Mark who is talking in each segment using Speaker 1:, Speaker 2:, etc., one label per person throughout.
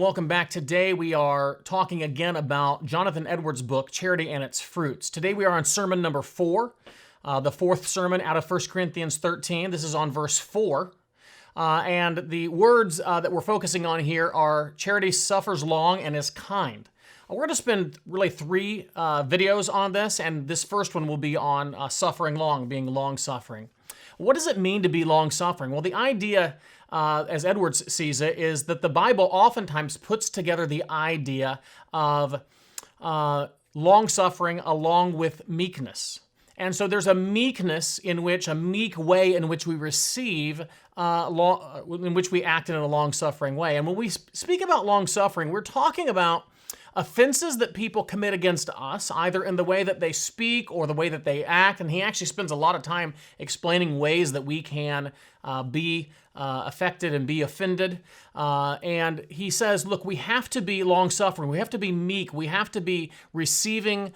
Speaker 1: welcome back. Today we are talking again about Jonathan Edwards' book, Charity and Its Fruits. Today we are on sermon number 4, the fourth sermon out of 1 Corinthians 13. This is on verse 4. And the words that we're focusing on here are charity suffers long and is kind. We're going to spend really 3 videos on this, and this first one will be on suffering long, being long-suffering. What does it mean to be long-suffering? Well, the idea, as Edwards sees it, is that the Bible oftentimes puts together the idea of long-suffering along with meekness. And so there's a meekness in which, a meek way in which we receive, in which we act in a long-suffering way. And when we speak about long-suffering, we're talking about offenses that people commit against us, either in the way that they speak or the way that they act. And he actually spends a lot of time explaining ways that we can be affected and be offended. And he says, look, we have to be long-suffering. We have to be meek. We have to be receiving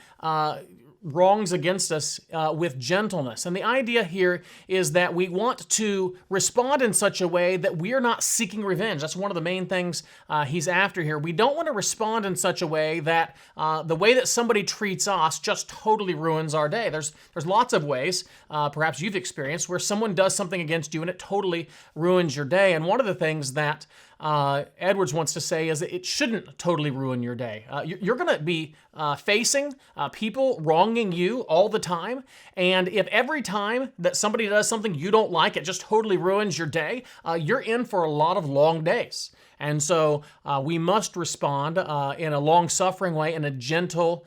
Speaker 1: wrongs against us with gentleness. And the idea here is that we want to respond in such a way that we are not seeking revenge. That's one of the main things he's after here. We don't want to respond in such a way that the way that somebody treats us just totally ruins our day. There's lots of ways, perhaps you've experienced, where someone does something against you and it totally ruins your day. And one of the things that Edwards wants to say is that it shouldn't totally ruin your day. You're going to be facing people wronging you all the time, and if every time that somebody does something you don't like, it just totally ruins your day, you're in for a lot of long days. And so we must respond in a long-suffering way, in a gentle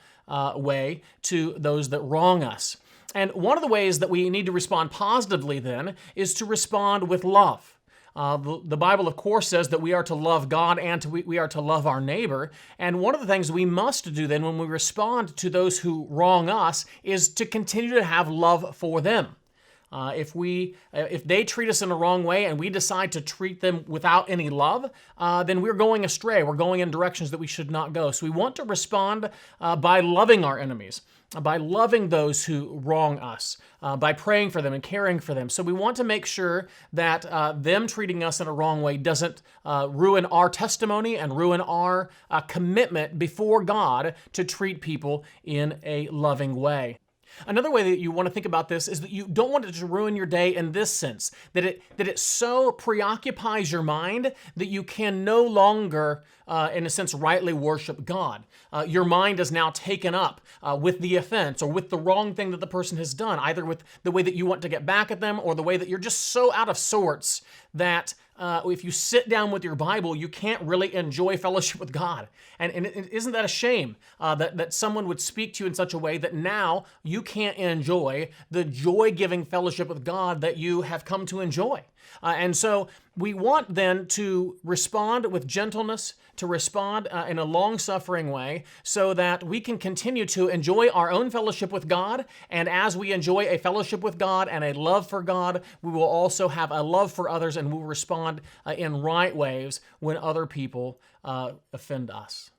Speaker 1: way to those that wrong us. And one of the ways that we need to respond positively then is to respond with love. The Bible, of course, says that we are to love God and we are to love our neighbor. And one of the things we must do then when we respond to those who wrong us is to continue to have love for them. If they treat us in a wrong way and we decide to treat them without any love, then we're going astray. We're going in directions that we should not go. So we want to respond by loving our enemies, by loving those who wrong us, by praying for them and caring for them. So we want to make sure that them treating us in a wrong way doesn't ruin our testimony and ruin our commitment before God to treat people in a loving way. Another way that you want to think about this is that you don't want it to ruin your day in this sense, that it so preoccupies your mind that you can no longer, in a sense, rightly worship God. Your mind is now taken up with the offense or with the wrong thing that the person has done, either with the way that you want to get back at them or the way that you're just so out of sorts that if you sit down with your Bible, you can't really enjoy fellowship with God. And isn't that a shame that someone would speak to you in such a way that now you can't enjoy the joy-giving fellowship with God that you have come to enjoy? And so we want then to respond with gentleness, to respond in a long-suffering way so that we can continue to enjoy our own fellowship with God. And as we enjoy a fellowship with God and a love for God, we will also have a love for others and we'll respond in right ways when other people offend us.